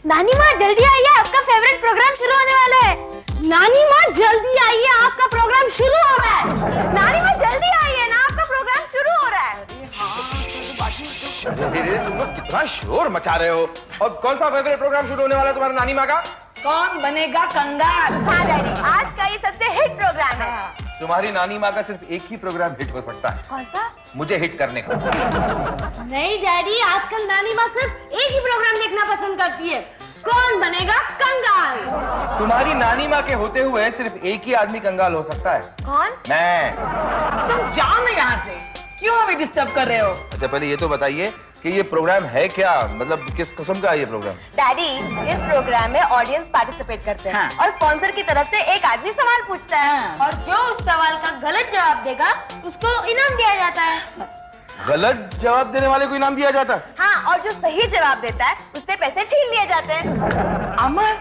नानी माँ जल्दी आइए, आपका फेवरेट प्रोग्राम शुरू होने वाला है। नानी माँ जल्दी आइए, आपका प्रोग्राम शुरू हो रहा है। नानी माँ जल्दी आइए ना, आपका प्रोग्राम शुरू हो रहा है। अरे तुम लोग कितना शोर मचा रहे हो। और कौन सा फेवरेट प्रोग्राम शुरू होने वाला है तुम्हारा नानी माँ का? कौन बनेगा कंगाल। हाँ डैडी, आज का ये सबसे हिट प्रोग्राम है। तुम्हारी नानी माँ का सिर्फ एक ही प्रोग्राम हिट हो सकता है। कौन सा? मुझे हिट करने का। नहीं डैडी, आजकल नानी माँ सिर्फ एक ही प्रोग्राम देखना पसंद करती है, कौन बनेगा कंगाल। तुम्हारी नानी माँ के होते हुए सिर्फ एक ही आदमी कंगाल हो सकता है। कौन? मैं। तुम जाओ ना यहाँ से, क्यों हमें डिस्टर्ब कर रहे हो? अच्छा पहले ये तो बताइए कि ये प्रोग्राम है क्या, मतलब किस किस्म का है ये प्रोग्राम? डैडी, इस प्रोग्राम में ऑडियंस पार्टिसिपेट करते हैं और स्पॉन्सर की तरफ से एक आदमी सवाल पूछता है और जो उस सवाल का गलत जवाब देगा उसको इनाम दिया जाता है। गलत जवाब देने वाले को इनाम दिया जाता है? हाँ, और जो सही जवाब देता है उससे पैसे छीन लिए जाते हैं। अमर,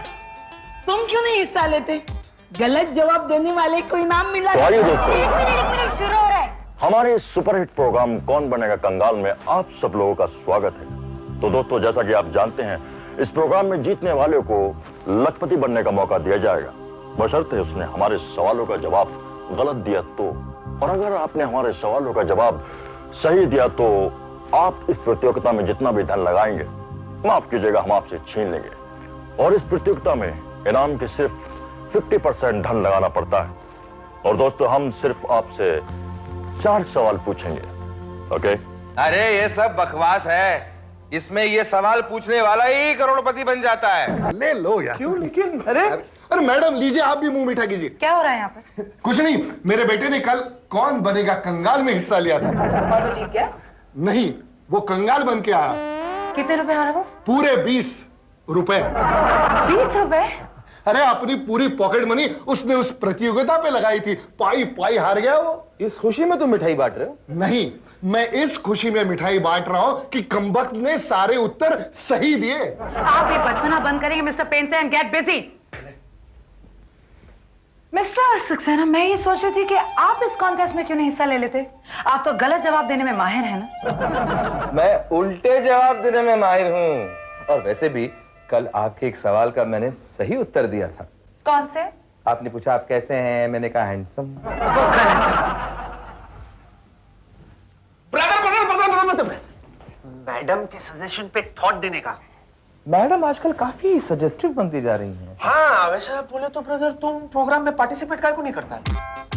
तुम क्यों नहीं हिस्सा लेते? गलत जवाब देने वाले को इनाम मिला। तो आइए दोस्तों, एक मिनट शुरू हो रहा है। हमारे सुपरहिट प्रोग्राम कौन बनेगा कंगाल में आप सब लोगों का स्वागत है। तो दोस्तों, जैसा कि आप जानते हैं, इस प्रोग्राम में जीतने वाले को लखपति बनने का मौका दिया जाएगा, बशर्ते उसने हमारे सवालों का जवाब गलत दिया तो। और अगर आपने हमारे सवालों का जवाब सही दिया तो आप इस प्रतियोगिता में जितना भी धन लगाएंगे, माफ कीजिएगा, हम आपसे छीन लेंगे। और इस प्रतियोगिता में इनाम के सिर्फ 50% धन लगाना पड़ता है। और दोस्तों, हम सिर्फ आपसे 4 सवाल पूछेंगे, ओके? अरे ये सब बकवास है, इसमें ये सवाल पूछने वाला ही करोड़पति बन जाता है। ले लो यार। क्यों लेकिन? अरे मैडम लीजिए, आप भी मुंह मीठा कीजिए। क्या हो रहा है यहाँ पर? कुछ नहीं, मेरे बेटे ने कल कौन बनेगा कंगाल में हिस्सा लिया था। और वो जीत गया? नहीं, वो कंगाल बन के आया। कितने रुपए हारा वो? पूरे 20 रुपए। 20 रुपए? अरे अपनी पूरी पॉकेट मनी उसने उस प्रतियोगिता पे लगाई थी, पाई पाई हार गया वो। इस खुशी में तुम मिठाई बांट रहे हो? नहीं, मैं इस खुशी में मिठाई बांट रहा हूं कि कमबख्त ने सारे उत्तर सही दिए। आप ये बचपना बंद करेंगे mister Pendse and get busy. Mister Saxena, मैं ये सोच रही थी कि आप इस कॉन्टेस्ट में क्यों नहीं हिस्सा ले लेते? आप तो गलत जवाब देने में माहिर हैं ना? मैं उल्टे जवाब देने में माहिर हूँ। और वैसे भी कल आपके एक सवाल का मैंने सही उत्तर दिया था। कौन से? आपने पूछा आप कैसे हैं, मैंने कहा हैंडसम। वो गलत जवाब। मैडम के सजेशन पे थॉट देने का। मैडम आजकल काफी सजेस्टिव बनती जा रही हैं। हाँ, वैसे आप बोले तो ब्रदर, तुम प्रोग्राम में पार्टिसिपेट काहे को नहीं करता?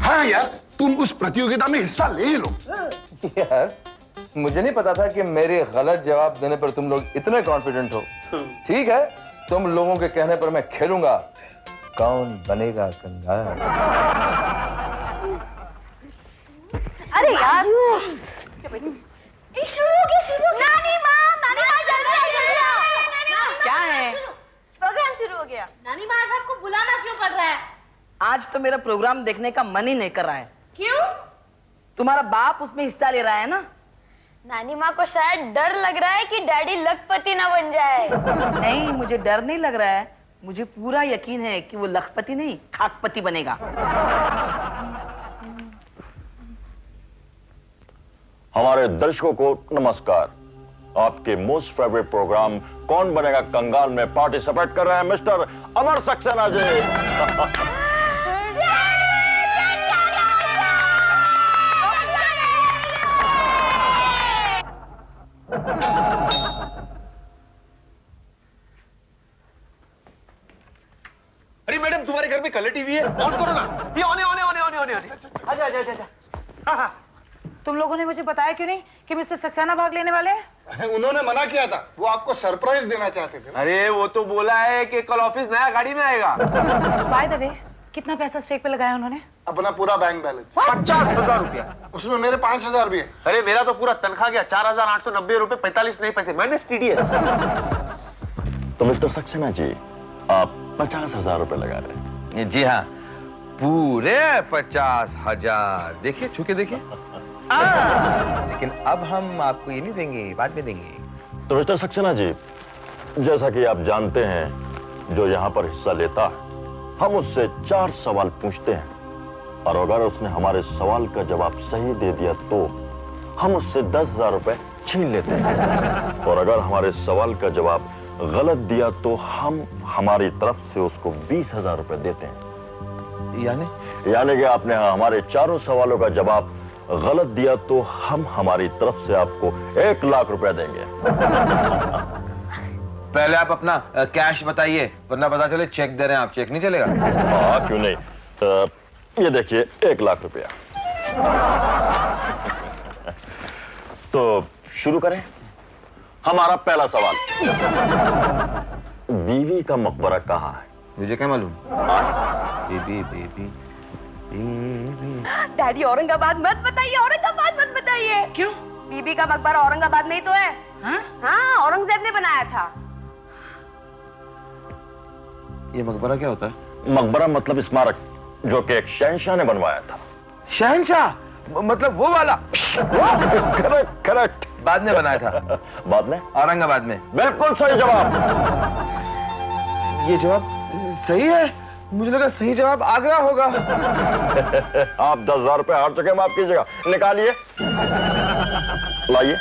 हाँ यार, तुम उस प्रतियोगिता में हिस्सा ले ही लो। यार मुझे नहीं पता था कि मेरे गलत जवाब देने पर तुम लोग इतने कॉन्फिडेंट हो। ठीक है, तुम लोगों के कहने पर मैं खेलूंगा कौन बनेगा कंगाल। अरे यार, शुरू हो गया। नानी माँ जल्दी आओ। क्या है? प्रोग्राम शुरू हो गया। नानी माँ, आज आपको बुलाना क्यों पड़ रहा है? आज तो मेरा प्रोग्राम देखने का मन ही नहीं कर रहा है। क्यों? तुम्हारा बाप उसमें हिस्सा ले रहा है ना? नानी माँ को शायद डर लग रहा है कि डैडी लखपति ना बन जाए। नहीं, मुझे डर नहीं लग रहा है, मुझे पूरा यकीन है कि वो लखपति नहीं खाकपति बनेगा। हमारे दर्शकों को नमस्कार। आपके मोस्ट फेवरेट प्रोग्राम कौन बनेगा कंगाल में पार्टिसिपेट कर रहे हैं मिस्टर अमर सक्सेना जी। अरे मैडम, तुम्हारे घर में कलर टीवी है, ऑन करो ना। ये ऑन है, ऑन है, ऑन है, ऑन है, ऑन है। आजा, आजा, आजा, आजा। हाँ, हाँ। तुम लोगों ने मुझे बताया क्यों नहीं कि मिस्टर सक्सेना भाग लेने वाले हैं? उन्होंने मना किया था, वो आपको सरप्राइज देना चाहते थे। अरे वो तो बोला है कि कल ऑफिस नया गाड़ी में आएगा। बाय द वे, कितना पैसा स्टेक पे लगाया उन्होंने? अपना पूरा बैंक बैलेंस। 50,000 रुपया। उसमें मेरे 5,000 भी है। अरे मेरा तो पूरा तनख्वाह गया 4,890 रुपए 45 नए पैसे, माइनस TDS। तो मिस्टर सक्सेना जी, आप 50,000 रुपए लगा रहे हैं? जी हाँ, पूरे 50,000। देखिए, छू के देखिए। लेकिन अब हम आपको ये नहीं देंगे, बाद में देंगे। तो मिस्टर सक्सेना जी, जैसा कि आप जानते हैं, जो यहाँ पर हिस्सा लेता है, हम उससे 4 सवाल पूछते हैं और अगर उसने हमारे सवाल का जवाब सही दे दिया तो हम उससे 10,000 रुपए छीन लेते हैं। और अगर हमारे सवाल का जवाब गलत दिया तो हम हमारी तरफ से उसको 20,000 रुपए देते हैं। यानी कि आपने हमारे चारों सवालों का जवाब गलत दिया तो हम हमारी तरफ से आपको 1 लाख रुपए देंगे। पहले आप अपना कैश बताइए, वरना पता चले चेक दे रहे हैं आप। चेक नहीं चलेगा? हाँ, क्यों नहीं। ये देखिए 1 लाख रुपया। तो शुरू करें। हमारा पहला सवाल, बीवी का मकबरा कहाँ है? मुझे क्या मालूम? बेबी बेबी डैडी औरंगाबाद मत बताइए, औरंगाबाद मत बताइए। क्यों? बीबी का मकबरा औरंगाबाद में ही तो है। हाँ, औरंगजेब ने बनाया था। ये मकबरा क्या होता है? मकबरा मतलब स्मारक, जो कि एक शहंशाह ने बनवाया था। शहंशाह मतलब वो वाला? Correct correct. बाद में बनाया था। बाद में? औरंगाबाद में। बिल्कुल सही जवाब। ये जवाब सही है? मुझे लगा सही जवाब आगरा होगा। आप 10,000 रुपए हार चुके, माफ कीजिएगा। निकालिए, लाइए।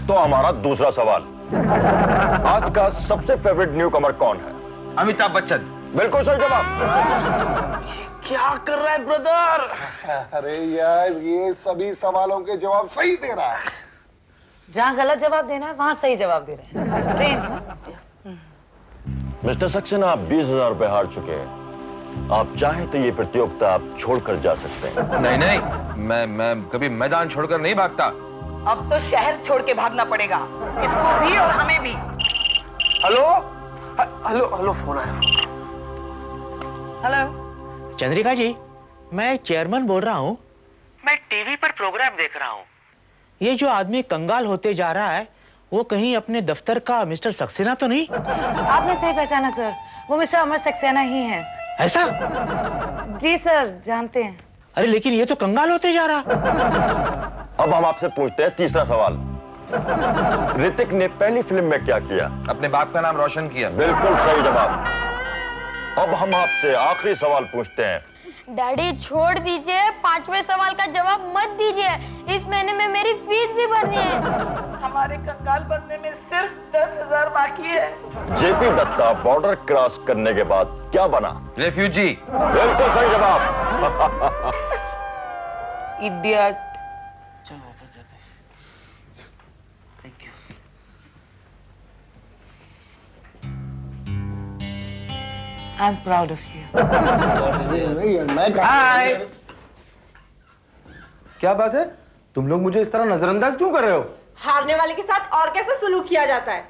तो हमारा दूसरा सवाल, आज का सबसे फेवरेट न्यू कमर कौन है? अमिताभ बच्चन। बिल्कुल सही जवाब। क्या कर रहा है ब्रदर? अरे यार, ये सभी सवालों के जवाब सही दे रहा है। जहाँ गलत जवाब देना है वहां सही जवाब दे रहे हैं। स्ट्रेंज ना? मिस्टर सक्सेना, आप 20,000 रुपए हार चुके हैं। आप चाहें तो ये प्रतियोगिता आप छोड़कर जा सकते हैं। नहीं नहीं, मैं कभी मैदान छोड़कर नहीं भागता। अब तो शहर छोड़ के भागना पड़ेगा, इसको भी और हमें भी। हेलो हेलो हेलो, फोन आया। हेलो चंद्रिका जी, मैं चेयरमैन बोल रहा हूँ। मैं टीवी पर प्रोग्राम देख रहा हूँ। ये जो आदमी कंगाल होते जा रहा है, वो कहीं अपने दफ्तर का मिस्टर सक्सेना तो नहीं? आपने सही पहचाना सर, वो मिस्टर अमर सक्सेना ही हैं। ऐसा? जी सर, जानते हैं। अरे लेकिन ये तो कंगाल होते जा रहा। अब हम आपसे पूछते हैं तीसरा सवाल, ऋतिक ने पहली फिल्म में क्या किया? अपने बाप का नाम रोशन किया। बिल्कुल सही जवाब। अब हम आपसे आखिरी सवाल पूछते हैं। डैडी छोड़ दीजिए, 5वें सवाल का जवाब मत दीजिए। इस महीने में मेरी फीस भी भरनी है। हमारे कंगाल बनने में सिर्फ 10,000 बाकी है। जेपी दत्ता बॉर्डर क्रॉस करने के बाद क्या बना? रेफ्यूजी। बिल्कुल सही जवाब। इडियट। चलो ऊपर जाते हैं। Thank you. I am proud of you. Hi. क्या बात है? तुम लोग मुझे इस तरह नजरअंदाज क्यों कर रहे हो? हारने वाले के साथ और कैसे सलूक किया जाता है?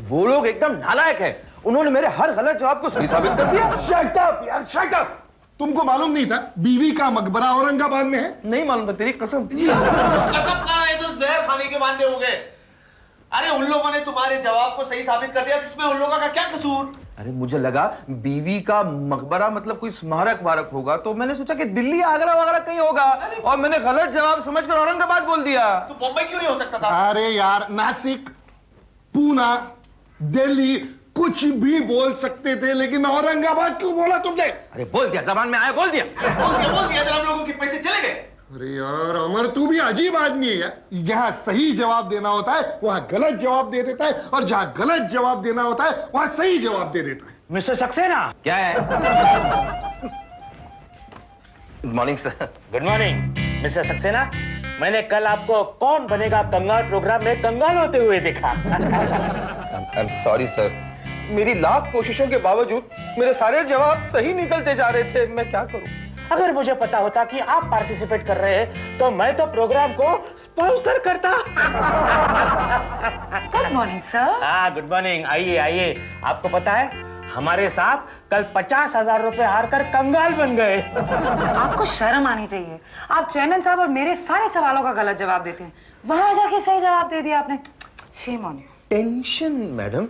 वो लोग एकदम नालायक हैं। उन्होंने मेरे हर गलत जवाब को सही साबित कर दिया। शट अप यार, शट अप। तुमको मालूम नहीं था बीवी का मकबरा औरंगाबाद में है? नहीं मालूम था, तेरी कसम। कसम कहा है तो जहर खाने के वादे हो गए। अरे उन लोगों ने तुम्हारे जवाब को सही साबित कर दिया, जिसमें उन लोगों का क्या कसूर? अरे मुझे लगा बीवी का मकबरा मतलब कोई स्मारक वारक होगा, तो मैंने सोचा कि दिल्ली आगरा वगैरह कहीं होगा, और मैंने गलत जवाब समझकर औरंगाबाद बोल दिया। तो मुंबई क्यों नहीं हो सकता था? अरे यार, नासिक, पूना, दिल्ली कुछ भी बोल सकते थे, लेकिन औरंगाबाद क्यों बोला तुमने? अरे बोल दिया, जबान में आया बोल दिया। बोल दिया जरा, लोगों के पैसे चले गए। अरे यार अमर, तू भी अजीब आदमी है। जहां सही जवाब देना होता है वहां गलत जवाब दे देता है, और जहां गलत जवाब देना होता है वहां सही जवाब दे देता है। मिस्टर सक्सेना। क्या है? Good morning sir. Good morning mister Saxena. मैंने कल आपको कौन बनेगा कंगाल प्रोग्राम में कंगाल होते हुए देखा। आई एम सॉरी सर, मेरी लाख कोशिशों के बावजूद मेरे सारे जवाब सही निकलते जा रहे थे। मैं क्या करूं? अगर मुझे पता होता कि आप पार्टिसिपेट कर रहे हैं तो मैं तो प्रोग्राम को स्पॉन्सर करता। Good morning sir. हाँ गुड मॉर्निंग, आइए आइए। आपको पता है हमारे साहब कल 50,000 रुपए हारकर कंगाल बन गए। आपको शर्म आनी चाहिए। आप चेयरमैन साहब और मेरे सारे सवालों का गलत जवाब देते हैं, वहां जाके सही जवाब दे दिया आपने। Shame on you. Tension madam,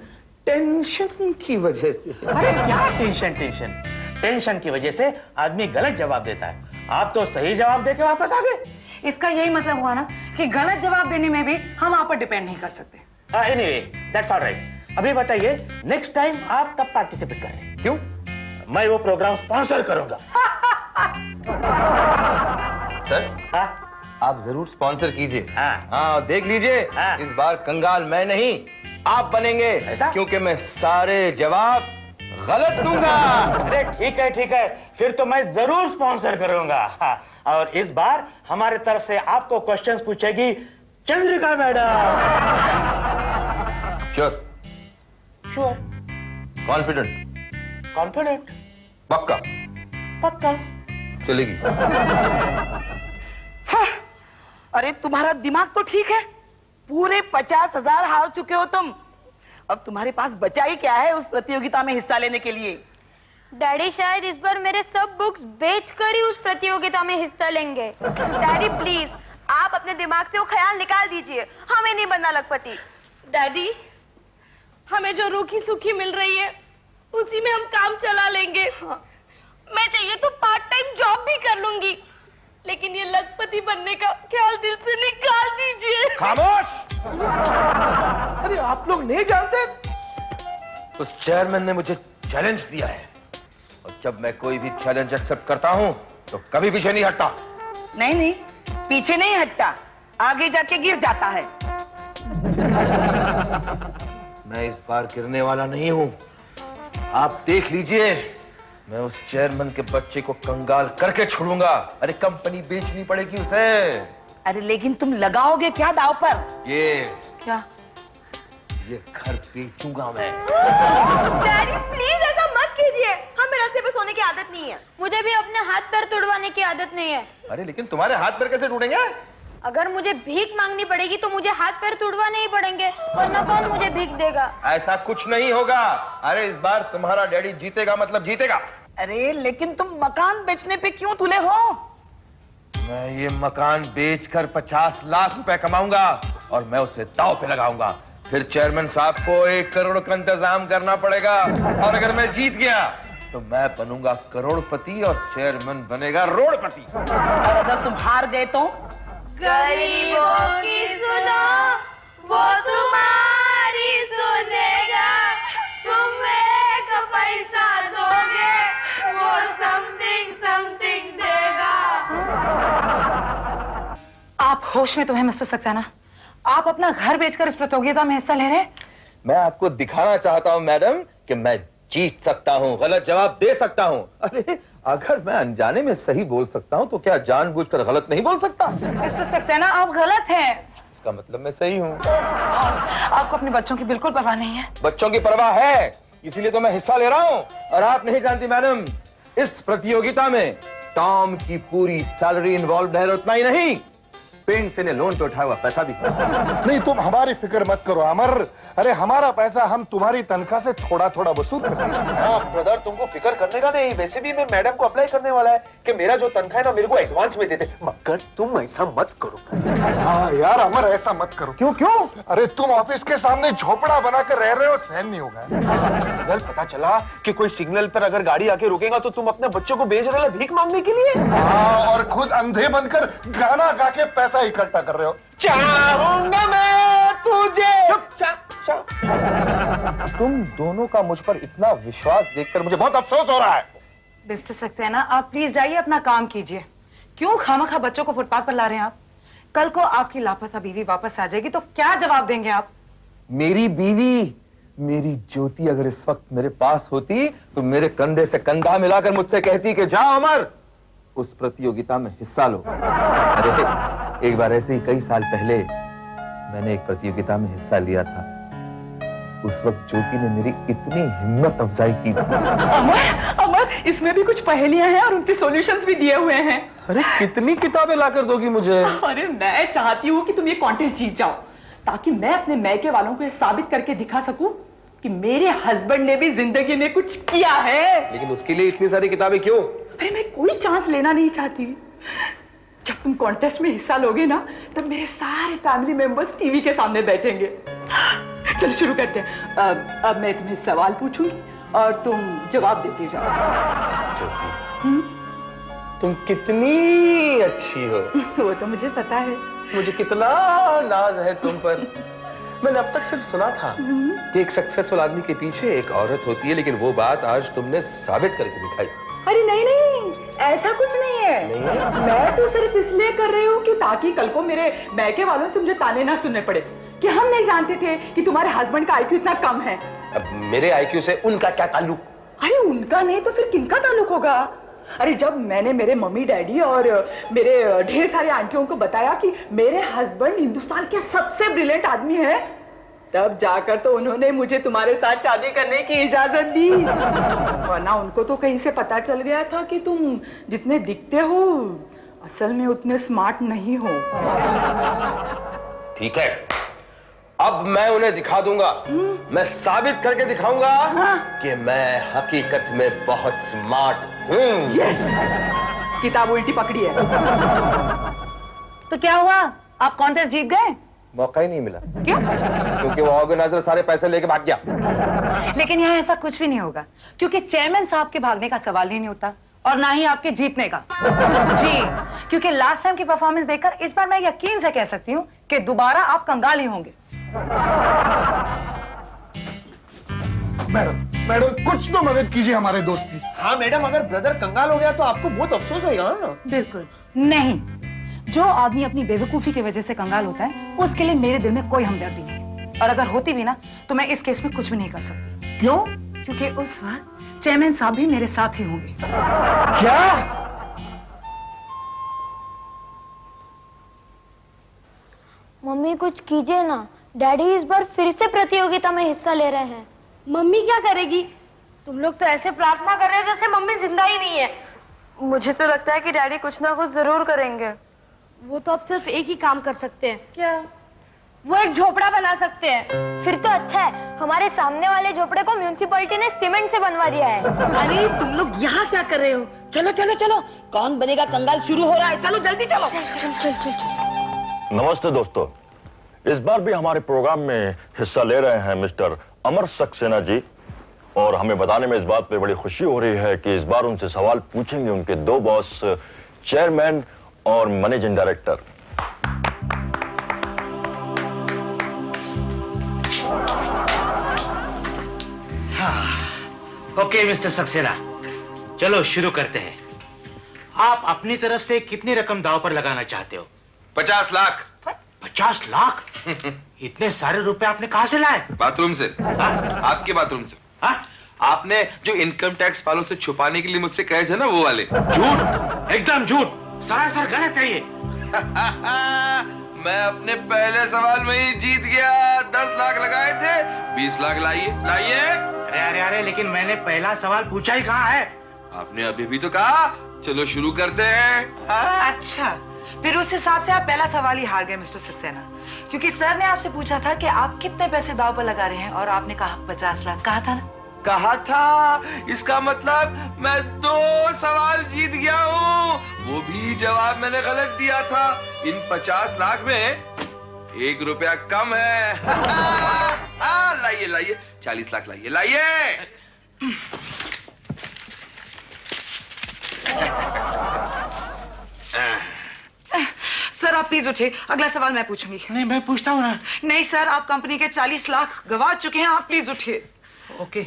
tension की वजह से। अरे क्या टेंशन? टेंशन की वजह से आदमी गलत जवाब देता है। आप तो सही जवाब देके वापस आ गए। इसका यही मतलब हुआ ना कि गलत जवाब देने में भी हम आप पर डिपेंड नहीं कर सकते। Anyway that's alright. अभी बताइए नेक्स्ट टाइम आप कब पार्टिसिपेट कर रहे हैं? क्यों? मैं वो प्रोग्राम स्पॉन्सर करूंगा। सर, हाँ? आप जरूर स्पॉन्सर कीजिए। हाँ। हाँ, देख लीजिए। हाँ। इस बार कंगाल मैं नहीं, आप बनेंगे, क्योंकि मैं सारे जवाब गलत दूंगा। अरे ठीक है, फिर तो मैं जरूर स्पॉन्सर करूंगा। हाँ, और इस बार हमारे तरफ से आपको क्वेश्चंस पूछेगी Chandrika madam. Sure? Sure. Confident? पक्का? चलेगी। अरे तुम्हारा दिमाग तो ठीक है, पूरे 50,000 हार चुके हो तुम। अब तुम्हारे पास बचा ही क्या है उस प्रतियोगिता में हिस्सा लेने के लिए? डैडी शायद इस बार मेरे सब बुक्स बेचकर ही उस प्रतियोगिता में हिस्सा लेंगे। डैडी प्लीज, आप अपने दिमाग से वो ख्याल निकाल दीजिए, हमें नहीं बनना लखपति। डैडी, हमें जो रूखी सूखी मिल रही है उसी में हम काम चला लेंगे। मैं चाहिए तो पार्ट टाइम जॉब भी कर लूंगी, लेकिन ये लखपति बनने का ख्याल दिल से निकाल दीजिए। खामोश! अरे आप लोग नहीं जानते, उस चेयरमैन ने मुझे चैलेंज दिया है, और जब मैं कोई भी चैलेंज एक्सेप्ट करता हूं तो कभी पीछे नहीं हटता। नहीं, पीछे नहीं हटता, आगे जाके गिर जाता है। मैं इस बार गिरने वाला नहीं हूं, आप देख लीजिए। मैं उस चेयरमैन के बच्चे को कंगाल करके छोड़ूंगा। अरे कंपनी बेचनी पड़ेगी उसे। अरे लेकिन तुम लगाओगे क्या दाव पर? क्या? ये घर बेचूंगा मैं। डैडी प्लीज ऐसा मत कीजिए, हमें रास्ते पे सोने की आदत नहीं है। मुझे भी अपने हाथ पैर तुड़वाने की आदत नहीं है। अरे लेकिन तुम्हारे हाथ पैर कैसे टूटेंगे? अगर मुझे भीख मांगनी पड़ेगी तो मुझे हाथ पैर तुड़वाने ही पड़ेंगे, वरना कौन मुझे भीख देगा? ऐसा कुछ नहीं होगा। अरे इस बार तुम्हारा डैडी जीतेगा, मतलब जीतेगा। अरे लेकिन तुम मकान बेचने पे क्यों तुले हो? मैं ये मकान बेचकर 50 लाख रुपए कमाऊंगा और मैं उसे दांव पे लगाऊंगा। फिर चेयरमैन साहब को 1 करोड़ का इंतजाम करना पड़ेगा, और अगर मैं जीत गया तो मैं बनूंगा करोड़पति और चेयरमैन बनेगा रोड़पति। और अगर तुम हार गए तो? गरीबों की सुनो, वो तुम्हारी सुनेगा। तुम 1 पैसा दोगे, वो समथिंग देगा। आप होश में तो हैं मिस्टर सक्सेना? आप अपना घर बेचकर इस प्रतियोगिता में हिस्सा ले रहे हैं? मैं आपको दिखाना चाहता हूं मैडम कि मैं जीत सकता हूं, गलत जवाब दे सकता हूं। अरे अगर मैं अनजाने में सही बोल सकता हूं तो क्या जानबूझकर गलत नहीं बोल सकता? मिस्टर सक्सेना, आप गलत हैं। इसका मतलब मैं सही हूं। आपको अपने बच्चों की बिल्कुल परवाह नहीं है। बच्चों की परवाह है, इसीलिए तो मैं हिस्सा ले रहा हूं। और आप नहीं जानती मैडम, इस प्रतियोगिता में टॉम की पूरी सैलरी इन्वॉल्व है। उतना ही नहीं, पेंट से ने लोन पे उठाया हुआ पैसा भी। नहीं, तुम हमारी फिक्र मत करो अमर। अरे हमारा पैसा हम तुम्हारी तनख्वाह से थोड़ा थोड़ा वसूल करते हैं। हाँ ब्रदर, तुमको फिक्र करने का नहीं। वैसे भी मैं मैडम को अप्लाई करने वाला है कि मेरा जो तनख्वाह है ना मेरे को एडवांस में दे दे। मगर तुम ऐसा मत करो। हाँ यार अमर, ऐसा मत करो। क्यों? अरे तुम ऑफिस के सामने झोपड़ा बनाकर रह रहे हो, सहन नहीं होगा। अगर पता चला कि कोई सिग्नल पर अगर गाड़ी आके रुकेगा तो तुम अपने बच्चों को भेज रहे हो भीख मांगने के लिए। हाँ, और खुद अंधे बनकर गाना गा के पैसा इकट्ठा कर रहे हो। चाहूंगा मैं तुझे। तुम दोनों का मुझ पर इतना विश्वास देखकर मुझे बहुत अफसोस हो रहा है। मिस्टर सक्सेना, आप प्लीज जाइए, अपना काम कीजिए। क्यों खामखा बच्चों को फुटपाथ पर ला रहे हैं आप? कल को आपकी लापता बीवी वापस आ जाएगी तो क्या जवाब देंगे आप? मेरी बीवी, मेरी ज्योति अगर इस वक्त मेरे पास होती तो मेरे कंधे से कंधा मिलाकर मुझसे कहती कि जाओ अमर, उस प्रतियोगिता में हिस्सा लो। अरे एक बार ऐसे ही कई साल पहले मैंने एक प्रतियोगिता में हिस्सा लिया था। उस वक्त ज्योति ने मेरी इतनी हिम्मत अफजाई की। अमर, इसमें भी कुछ पहेलियां हैं और उनके सॉल्यूशंस भी दिए हुए हैं। अरे कितनी किताबें लाकर दोगी मुझे? अरे मैं चाहती हूँ कि तुम ये कॉन्टेस्ट जीत जाओ, ताकि मैं अपने मैके वालों को ये साबित करके दिखा सकूं कि मेरे हस्बैंड ने भी जिंदगी में कुछ किया है। लेकिन उसके लिए इतनी सारी किताबें क्यों? अरे मैं कोई चांस लेना नहीं चाहती। जब तुम कॉन्टेस्ट में हिस्सा लोगे ना, तब मेरे सारे फैमिली मेंबर्स टीवी के सामने बैठेंगे। चलो शुरू करते हैं। अब मैं तुम्हें सवाल पूछूंगी और तुम जवाब देते जाओ। तुम कितनी अच्छी हो। वो तो मुझे पता है। मुझे कितना नाज है तुम पर। मैंने अब तक सिर्फ सुना था कि एक सक्सेसफुल आदमी के पीछे एक औरत होती है, लेकिन वो बात आज तुमने साबित करके दिखाई। अरे नहीं, ऐसा कुछ नहीं है। मैं तो सिर्फ इसलिए कर रही हूँ कि ताकि कल को मेरे मैके वालों से मुझे ताने ना सुनने पड़े कि हम नहीं जानते थे कि तुम्हारे हस्बैंड का आईक्यू इतना कम है। अब मेरे आईक्यू से उनका क्या ताल्लुक? अरे उनका नहीं तो फिर किनका ताल्लुक होगा? अरे जब मैंने मेरे मम्मी डैडी और मेरे ढेर सारे आंटियों को बताया कि मेरे हस्बैंड हिंदुस्तान के सबसे ब्रिलियंट आदमी है, तब जाकर तो उन्होंने मुझे तुम्हारे साथ शादी करने की इजाजत दी। वरना उनको तो कहीं से पता चल गया था कि तुम जितने दिखते हो असल में उतने स्मार्ट नहीं हो। ठीक है, अब मैं उन्हें दिखा दूंगा, मैं साबित करके दिखाऊंगा कि मैं हकीकत में बहुत स्मार्ट हूं। यस, किताब उल्टी पकड़ी है। तो क्या हुआ, आप कॉन्टेस्ट जीत गए? मौका ही नहीं मिला। क्या? क्योंकि वो ऑर्गेनाइजर सारे पैसे लेके भाग गया। लेकिन यहाँ ऐसा कुछ भी नहीं होगा, क्योंकि चेयरमैन साहब के भागने का सवाल ही नहीं होता और ना ही आपके जीतने का। जी, क्योंकि लास्ट टाइम की परफॉर्मेंस देखकर इस बार मैं यकीन से कह सकती हूँ कि दोबारा आप कंगाल ही होंगे। मैडम कुछ तो मदद कीजिए हमारे दोस्त की। हाँ मैडम, अगर ब्रदर कंगाल हो गया तो आपको बहुत अफसोस होगा ना। बिल्कुल नहीं, जो आदमी अपनी बेवकूफी की वजह से कंगाल होता है उसके लिए मेरे दिल में कोई हमदर्दी नहीं, और अगर होती भी ना तो मैं इस केस में कुछ भी नहीं कर सकती। क्यों? क्योंकि उस वक्त चेयरमैन साहब भी मेरे साथ ही होंगे। क्या? मम्मी कुछ कीजिए ना, डैडी इस बार फिर से प्रतियोगिता में हिस्सा ले रहे हैं। मम्मी क्या करेगी? तुम लोग तो ऐसे प्रार्थना कर रहे हो जैसे मम्मी जिंदा ही नहीं है। मुझे तो लगता है कि डैडी कुछ ना कुछ जरूर करेंगे। वो तो अब सिर्फ एक ही काम कर सकते हैं। क्या? वो एक झोपड़ा बना सकते हैं। फिर तो अच्छा है, हमारे सामने वाले झोपड़े को म्यूनिसिपैलिटी ने सीमेंट से बनवा दिया है। अरे तुम लोग यहाँ क्या कर रहे हो? चलो चलो चलो, कौन बनेगा कंगाल शुरू हो रहा है, चलो जल्दी चलो। चल चल चल चल। नमस्ते दोस्तों, इस बार भी हमारे प्रोग्राम में हिस्सा ले रहे हैं मिस्टर अमर सक्सेना जी, और हमें बताने में इस बात पे बड़ी खुशी हो रही है कि इस बार उनसे सवाल पूछेंगे उनके दो बॉस, चेयरमैन और managing director. Okay mister Saxena, चलो शुरू करते हैं। आप अपनी तरफ से कितनी रकम दांव पर लगाना चाहते हो? 50 लाख। 50 लाख? इतने सारे रुपए आपने कहां से लाए? बाथरूम से। आपके बाथरूम से। आपने जो इनकम टैक्स वालों से छुपाने के लिए मुझसे कहे थे ना, वो वाले। झूठ, एकदम झूठ, सरासर गलत है ये। मैं अपने पहले सवाल में ही जीत गया। 10 लाख लगाए थे, 20 लाख लाइए लाइए। अरे अरे अरे, लेकिन मैंने पहला सवाल पूछा ही कहाँ है? आपने अभी भी तो कहा। चलो शुरू करते हैं। अच्छा, फिर उस हिसाब से आप पहला सवाल ही हार गए मिस्टर सक्सेना, क्योंकि सर ने आपसे पूछा था कि आप कितने पैसे दांव पर लगा रहे हैं और आपने कहा 50 लाख। कहा था ना? कहा था, इसका मतलब मैं 2 सवाल जीत गया हूँ। वो भी जवाब मैंने गलत दिया था। इन 50 लाख में 1 रुपया कम है। लाइए लाइए, 40 लाख लाइए लाइए। सर आप प्लीज उठिए, अगला सवाल मैं पूछूंगी। नहीं, मैं पूछता हूँ ना। नहीं सर, आप कंपनी के 40 लाख गवा चुके हैं, आप प्लीज उठिए। ओके।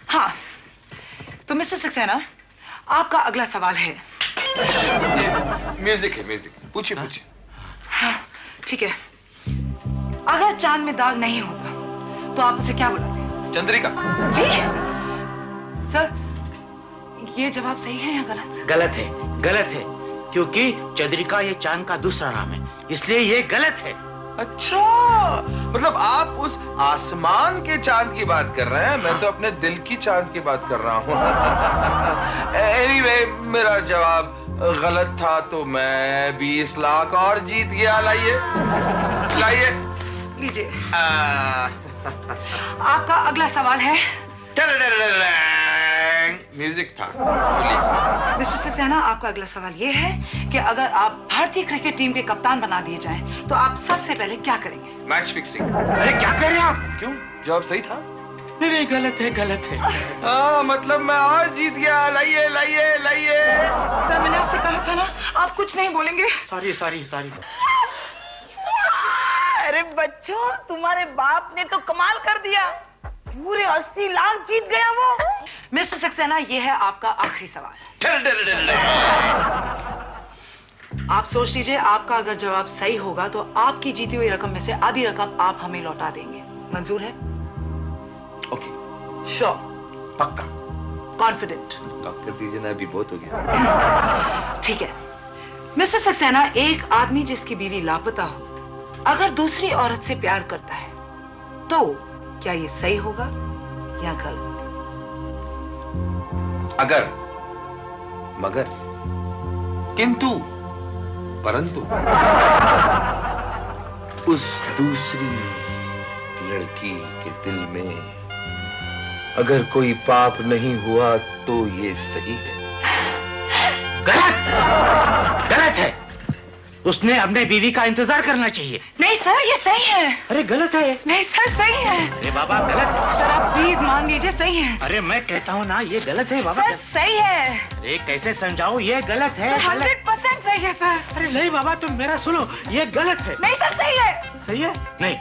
हाँ, तो मिस्टर सक्सेना, आपका अगला सवाल है। म्यूजिक है, म्यूजिक। पूछिए पूछिए। हाँ, ठीक है। अगर चांद में दाग नहीं होता तो आप उसे क्या बुलाते? चंद्रिका। जी सर, ये जवाब सही है या गलत? गलत है, गलत है, क्योंकि चंद्रिका ये चांद का दूसरा नाम है, इसलिए ये गलत है। अच्छा, मतलब आप उस आसमान के चांद की बात कर रहे हैं, मैं तो अपने दिल की चांद की बात कर रहा हूँ। एनीवे, मेरा जवाब गलत था तो मैं 20 लाख और जीत गया। लाइए लाइए लीजिए। आपका अगला सवाल है। म्यूजिक था, बोलिए। मिस्टर सक्सेना, आपका अगला सवाल ये है कि अगर आप भारतीय क्रिकेट टीम के कप्तान बना दिए जाएं, तो आप सबसे पहले क्या करेंगे? Match fixing. अरे क्या कर रहे हैं आप? क्यों, जवाब सही था? नहीं नहीं, गलत है, गलत है। मतलब मैं आज जीत गया। लाइए लाइए लाइए। सर मैंने आपसे कहा था ना, आप कुछ नहीं बोलेंगे। Sorry sorry sorry. अरे बच्चों, तुम्हारे बाप ने तो कमाल कर दिया। पूरे 80 लाख जीत गया वो। मिस्टर सक्सेना, ये है आपका आखिरी सवाल। आप सोच लीजिए, आपका अगर जवाब सही होगा तो आपकी जीती हुई रकम में से आधी रकम आप हमें लौटा देंगे। मंजूर है? Okay, sure? पक्का? कॉन्फिडेंट? डॉक्टर दीजिए ना, अभी बहुत हो गया। ठीक है मिस्टर सक्सेना, एक आदमी जिसकी बीवी लापता हो अगर दूसरी औरत से प्यार करता है तो क्या ये सही होगा या गलत? अगर, मगर, किंतु, परंतु उस दूसरी लड़की के दिल में अगर कोई पाप नहीं हुआ तो ये सही है। गलत है। उसने अपने बीवी का इंतजार करना चाहिए। नहीं सर, ये सही है। अरे गलत है। नहीं सर, सही है। अरे बाबा गलत है। सर आप प्लीज मान लीजिए, सही है। अरे मैं कहता हूँ ना, ये गलत है बाबा। सर सही है। अरे कैसे समझाऊं, ये गलत है। 100% सही है सर। अरे नहीं बाबा, तुम मेरा सुनो, ये गलत है। नहीं सर, सही है। सही है? नहीं